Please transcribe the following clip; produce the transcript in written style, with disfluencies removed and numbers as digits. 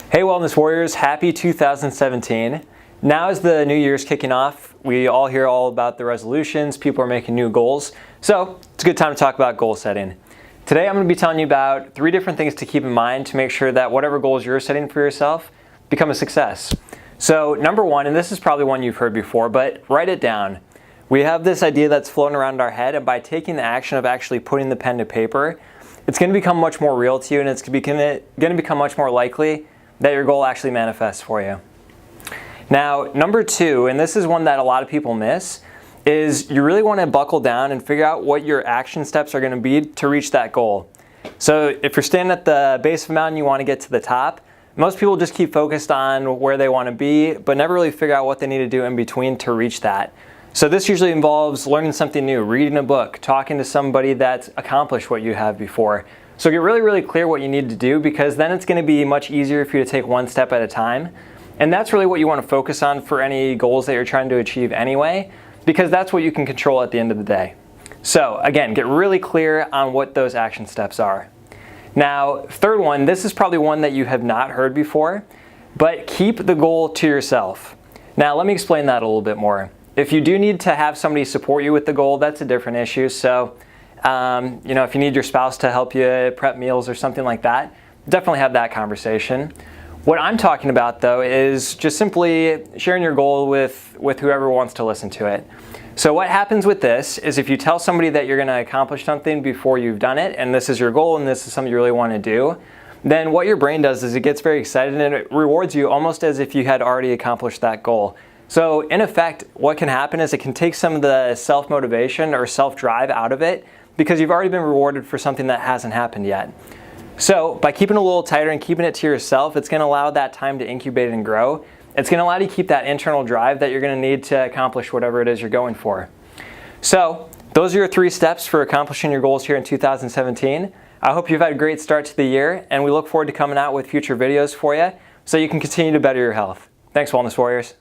Hey Wellness Warriors, happy 2017. Now as the new year's kicking off, we all hear all about the resolutions, people are making new goals, so it's a good time to talk about goal setting. Today I'm going to be telling you about 3 different things to keep in mind to make sure that whatever goals you're setting for yourself become a success. So number 1, and this is probably one you've heard before, but write it down. We have this idea that's floating around our head, and by taking the action of actually putting the pen to paper, it's going to become much more real to you, and it's going to become much more likely that your goal actually manifests for you. Now, number 2, and this is one that a lot of people miss, is you really want to buckle down and figure out what your action steps are going to be to reach that goal. So if you're standing at the base of a mountain, you want to get to the top. Most people just keep focused on where they want to be, but never really figure out what they need to do in between to reach that. So this usually involves learning something new, reading a book, talking to somebody that's accomplished what you have before. So get really clear what you need to do, because then it's going to be much easier for you to take one step at a time. And that's really what you want to focus on for any goals that you're trying to achieve anyway, because that's what you can control at the end of the day. So again, get really clear on what those action steps are. Now, third one, this is probably one that you have not heard before, but keep the goal to yourself. Now, let me explain that a little bit more. If you do need to have somebody support you with the goal, that's a different issue. So if you need your spouse to help you prep meals or something like that, definitely have that conversation. What I'm talking about though is just simply sharing your goal with whoever wants to listen to it. So what happens with this is if you tell somebody that you're going to accomplish something before you've done it, and this is your goal and this is something you really want to do, then what your brain does is it gets very excited and it rewards you almost as if you had already accomplished that goal. So in effect, what can happen is it can take some of the self-motivation or self-drive out of it, because you've already been rewarded for something that hasn't happened yet. So by keeping it a little tighter and keeping it to yourself, it's going to allow that time to incubate and grow. It's going to allow you to keep that internal drive that you're going to need to accomplish whatever it is you're going for. So those are your 3 steps for accomplishing your goals here in 2017. I hope you've had a great start to the year, and we look forward to coming out with future videos for you so you can continue to better your health. Thanks, Wellness Warriors.